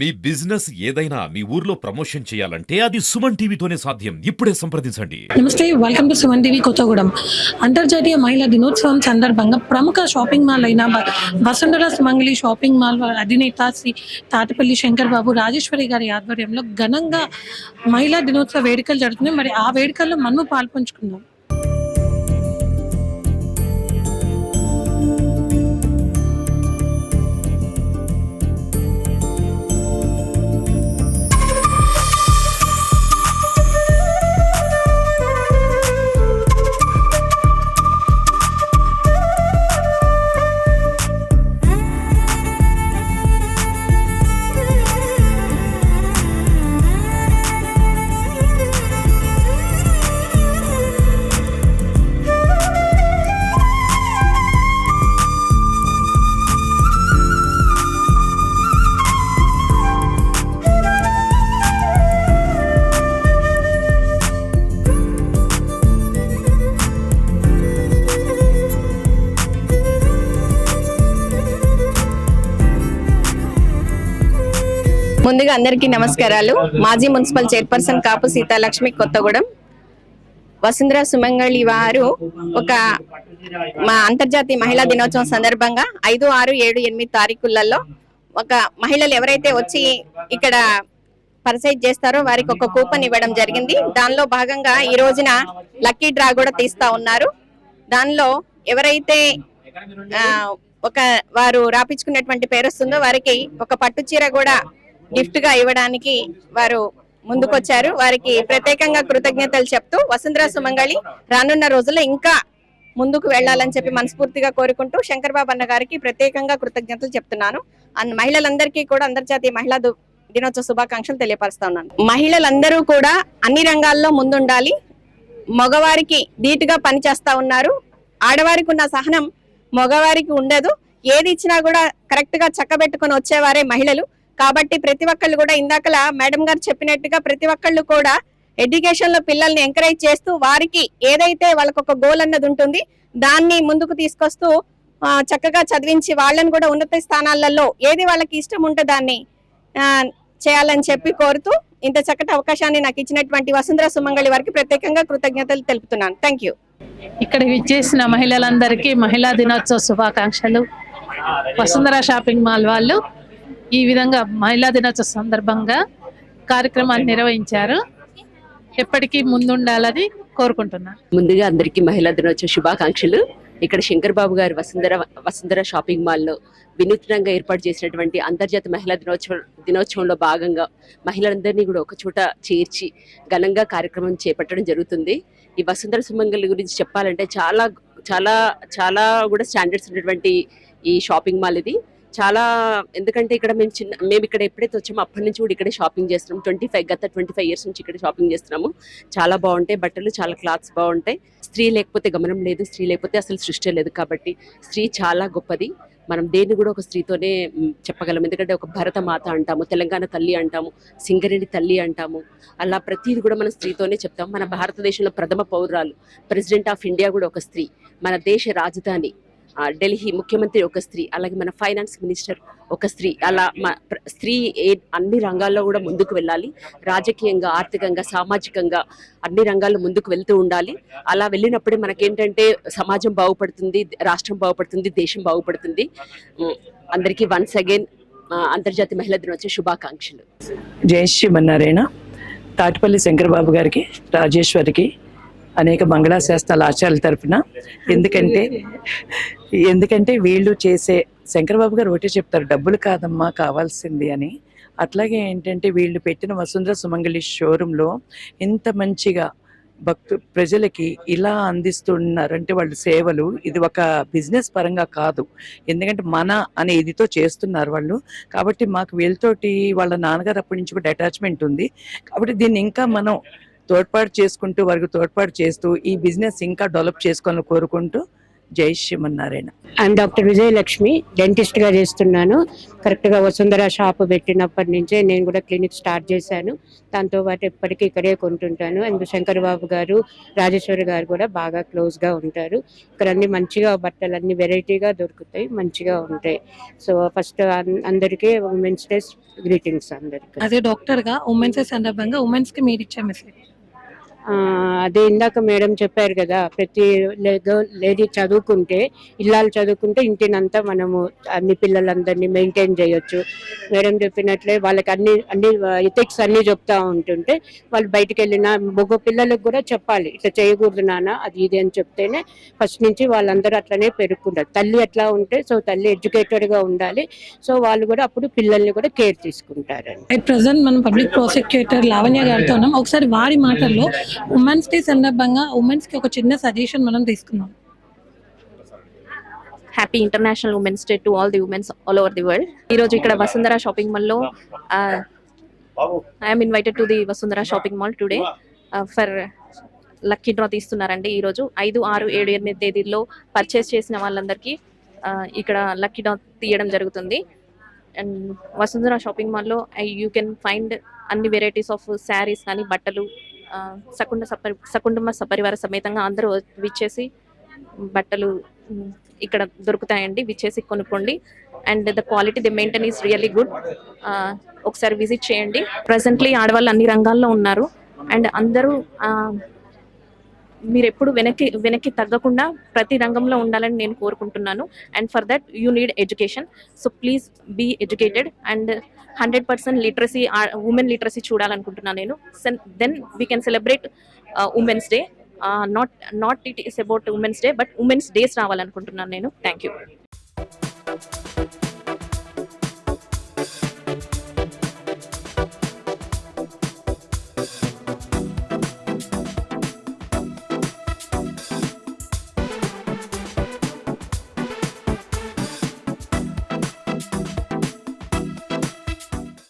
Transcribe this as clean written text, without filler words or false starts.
మీ business ఏదైనా మీ ఊర్లో promotion చేయాలంటే అది సుమన్ టీవీతోనే సాధ్యం. ఇప్పుడే సంప్రదించండి. నమస్తే, welcome to Suman TV Kothagudem. అంతర్జాతీయ మహిళా దినోత్సవం సందర్భంగా ప్రముఖ షాపింగ్ మాల్ అయిన వసుంధర సుమంగళి షాపింగ్ మాల్ అధినేత శ్రీ తాటిపల్లి శంకర్ బాబు రాజేశ్వరి గారి ఆధ్వర్యంలో ఘనంగా మహిళా దినోత్సవ వేడుకలు జరుగుతున్నాయి. మరి ఆ వేడుకల్లో మనము పాల్పంచుకుందాం. ముందుగా అందరికీ నమస్కారాలు. మాజీ మున్సిపల్ చైర్పర్సన్ కాపు సీతాలక్ష్మి, కొత్తగూడెం. వసుంధర సుమంగళి వారు మా అంతర్జాతీయ మహిళా దినోత్సవం సందర్భంగా 5, 6, 7, 8 తారీఖులలో మహిళలు ఎవరైతే వచ్చి ఇక్కడ పర్చేజ్ చేస్తారో వారికి ఒక కూపన్ ఇవ్వడం జరిగింది. దానిలో భాగంగా ఈ రోజున లక్కీ డ్రా కూడా తీస్తా ఉన్నారు. దానిలో ఎవరైతే వారు రాపించుకున్నటువంటి పేరు వస్తుందో వారికి ఒక పట్టు చీర కూడా గిఫ్ట్ గా ఇవ్వడానికి వారు ముందుకొచ్చారు. వారికి ప్రత్యేకంగా కృతజ్ఞతలు చెప్తూ వసుంధర సుమంగళి రానున్న రోజుల్లో ఇంకా ముందుకు వెళ్లాలని చెప్పి మనస్ఫూర్తిగా కోరుకుంటూ శంకర్ బాబు అన్న గారికి ప్రత్యేకంగా కృతజ్ఞతలు చెప్తున్నాను. మహిళలందరికీ కూడా అంతర్జాతీయ మహిళా దినోత్సవ శుభాకాంక్షలు తెలియపరుస్తా ఉన్నాను. మహిళలందరూ కూడా అన్ని రంగాల్లో ముందుండాలి. మగవారికి ధీటుగా పనిచేస్తా ఉన్నారు. ఆడవారికి ఉన్న సహనం మగవారికి ఉండదు. ఏది ఇచ్చినా కూడా కరెక్ట్ గా చక్కబెట్టుకుని వచ్చేవారే మహిళలు. కాబట్టి ప్రతి ఒక్కళ్ళు కూడా ఇందాకలా మేడం గారు చెప్పినట్టుగా ప్రతి ఒక్కళ్ళు కూడా ఎడ్యుకేషన్ లో పిల్లల్ని ఎంకరేజ్ చేస్తూ వారికి ఏదైతే వాళ్ళకు ఒక గోల్ అన్నది ఉంటుంది దాన్ని ముందుకు తీసుకొస్తూ చక్కగా చదివించి వాళ్ళని కూడా ఉన్నత స్థానాలలో ఏది వాళ్ళకి ఇష్టం ఉంటే దాన్ని చేయాలని చెప్పి కోరుతూ ఇంత చక్కటి అవకాశాన్ని నాకు ఇచ్చినటువంటి వసుంధర సుమంగళి వారికి ప్రత్యేకంగా కృతజ్ఞతలు తెలుపుతున్నాను. Thank you. ఇక్కడ విచ్చేసిన మహిళలందరికీ మహిళా దినోత్సవ శుభాకాంక్షలు. వసుంధర షాపింగ్ మాల్ వాళ్ళు ఈ విధంగా మహిళా దినోత్సవ సందర్భంగా కార్యక్రమాన్ని నిర్వహించారు. ఎప్పటికీ ముందుండాలని కోరుకుంటున్నాను. ముందుగా అందరికీ మహిళా దినోత్సవ శుభాకాంక్షలు. ఇక్కడ శంకర్ బాబు గారు వసుంధర షాపింగ్ మాల్లో వినూత్నంగా ఏర్పాటు చేసినటువంటి అంతర్జాతీయ మహిళా దినోత్సవంలో భాగంగా మహిళలందరినీ కూడా ఒక చోట చేర్చి ఘనంగా కార్యక్రమం చేపట్టడం జరుగుతుంది. ఈ వసుంధర సుమంగళి గురించి చెప్పాలంటే చాలా చాలా చాలా కూడా స్టాండర్డ్స్ ఉన్నటువంటి ఈ షాపింగ్ మాల్ ఇది. చాలా ఎందుకంటే ఇక్కడ మేము ఇక్కడ ఎప్పుడైతే వచ్చామో అప్పటి నుంచి కూడా ఇక్కడే షాపింగ్ చేస్తున్నాం. గత 25 ఇయర్స్ నుంచి ఇక్కడ షాపింగ్ చేస్తున్నాము. చాలా బాగుంటాయి బట్టలు, చాలా క్లాత్స్ బాగుంటాయి. స్త్రీ లేకపోతే గమనం లేదు, స్త్రీ లేకపోతే అసలు సృష్టి లేదు. కాబట్టి స్త్రీ చాలా గొప్పది. మనం దేన్ని కూడా ఒక స్త్రీతోనే చెప్పగలం. ఎందుకంటే ఒక భరత మాత అంటాము, తెలంగాణ తల్లి అంటాము, సింగరేణి తల్లి అంటాము. అలా ప్రతిది కూడా మన స్త్రీతోనే చెప్తాము. మన భారతదేశంలో ప్రథమ పౌరాలు ప్రెసిడెంట్ ఆఫ్ ఇండియా కూడా ఒక స్త్రీ. మన దేశ రాజధాని ఢిల్లీ ముఖ్యమంత్రి ఒక స్త్రీ. అలాగే మన ఫైనాన్స్ మినిస్టర్ ఒక స్త్రీ. అలా స్త్రీ అన్ని రంగాల్లో కూడా ముందుకు వెళ్ళాలి. రాజకీయంగా, ఆర్థికంగా, సామాజికంగా అన్ని రంగాల్లో ముందుకు వెళ్తూ ఉండాలి. అలా వెళ్ళినప్పుడే మనకేంటంటే సమాజం బాగుపడుతుంది, రాష్ట్రం బాగుపడుతుంది, దేశం బాగుపడుతుంది. అందరికీ వన్స్ అగైన్ అంతర్జాతీయ మహిళా దినోత్సవ శుభాకాంక్షలు. జై శ్రీమన్నారాయణ. తాటిపల్లి శంకరబాబు గారికి, రాజేశ్వరికి అనేక మంగళాశాస్త్రాల ఆచార్యుల తరఫున. ఎందుకంటే వీళ్ళు చేసే శంకరబాబు గారు ఒకటే చెప్తారు, డబ్బులు కాదమ్మా కావాల్సింది అని. అట్లాగే ఏంటంటే వీళ్ళు పెట్టిన వసుంధర సుమంగళి షోరూంలో ఇంత మంచిగా ప్రజలకి ఇలా అందిస్తున్నారంటే వాళ్ళ సేవలు, ఇది ఒక బిజినెస్ పరంగా కాదు. ఎందుకంటే మన అనే ఇదితో చేస్తున్నారు వాళ్ళు. కాబట్టి మాకు వీళ్ళతోటి వాళ్ళ నాన్నగారు అప్పటి నుంచి కూడా అటాచ్మెంట్ ఉంది. కాబట్టి దీన్ని ఇంకా మనం తోడ్పాటు చేసుకుంటూ వారికి తోడ్పాటు చేస్తూ ఈ బిజినెస్ ఇంకా డెవలప్ చేసుకోవాలని కోరుకుంటూ జై శ్రీమన్నారాయణ. ఐఎమ్ డాక్టర్ విజయలక్ష్మి, డెంటిస్ట్గా చేస్తున్నాను. కరెక్ట్గా వసుంధర షాప్ పెట్టినప్పటి నుంచే నేను కూడా క్లినిక్ స్టార్ట్ చేశాను. దాంతో పాటు ఎప్పటికీ ఇక్కడే కొంటుంటాను. అండ్ శంకర్ బాబు గారు, రాజేశ్వరి గారు కూడా బాగా క్లోజ్గా ఉంటారు. ఇక్కడ అన్ని మంచిగా బట్టలు అన్ని వెరైటీగా దొరుకుతాయి, మంచిగా ఉంటాయి. సో ఫస్ట్ అందరికీ ఉమెన్స్ డే గ్రీటింగ్స్ అందరికీ. అదే డాక్టర్గా ఉమెన్స్ డే సందర్భంగా ఉమెన్స్కి మీరు ఇచ్చే మెసేజ్. అదే ఇందాక మేడం చెప్పారు కదా, ప్రతి లేడీ చదువుకుంటే, ఇల్లాలు చదువుకుంటే ఇంటినంతా మనము అన్ని పిల్లలందరినీ మెయింటైన్ చేయొచ్చు. మేడం చెప్పినట్లే వాళ్ళకి అన్ని ఎథిక్స్ అన్ని చెప్తా ఉంటుంటే వాళ్ళు బయటికి వెళ్ళిన మగ పిల్లలకు కూడా చెప్పాలి, ఇట్లా చేయకూడదు నాన్న అది ఇది అని చెప్తేనే ఫస్ట్ నుంచి వాళ్ళందరూ అట్లనే పెరుగుకుంటారు. తల్లి ఎట్లా ఉంటే సో తల్లి ఎడ్యుకేటెడ్గా ఉండాలి. సో వాళ్ళు కూడా అప్పుడు పిల్లల్ని కూడా కేర్ తీసుకుంటారండి. అట్ ప్రజెంట్ మనం పబ్లిక్ ప్రాసిక్యూటర్ లావణ్య గారితో ఉన్నాం. ఒకసారి వారి మాటల్లో ఉమెన్స్ డే సందర్భంగా ఉమెన్స్ కి ఒక చిన్న సజెషన్ మనం తీసుకుందాం. Happy international women's day to all the women's all over the world. ఈ రోజు ఇక్కడ వసుంధర షాపింగ్ మాల్ లో I'm invited to the Vasundhara shopping mall today for lucky draw తీస్తున్నారండి. ఈ రోజు 5, 6, 7, 8 తేదీల్లో పర్చేస్ చేసిన వాళ్ళందరికీ ఇక్కడ లక్కీ డ్రా తీయడం జరుగుతుంది. అండ్ వసుంధర షాపింగ్ మాల్లో యూ కెన్ ఫైండ్ అన్ని వెరైటీస్ ఆఫ్ శారీస్ కానీ బట్టలు సకుటుంబ సపరివార సమేతంగా అందరూ విచ్చేసి బట్టలు ఇక్కడ దొరుకుతాయండి, విచ్చేసి కొనుక్కోండి. And the quality the maintain is really good. ఒకసారి విజిట్ చేయండి. ప్రజెంట్లీ ఆడవాళ్ళు అన్ని రంగాల్లో ఉన్నారు అండ్ అందరూ మీరు ఎప్పుడు వెనక్కి తగ్గకుండా ప్రతి రంగంలో ఉండాలని నేను కోరుకుంటున్నాను. And for that you need education. So please be educated and 100% literacy, women literacy చూడాలనుకుంటున్నాను నేను. Then we can celebrate women's day. Not it is about women's day but women's days రావాలనుకుంటున్నాను నేను. Thank you.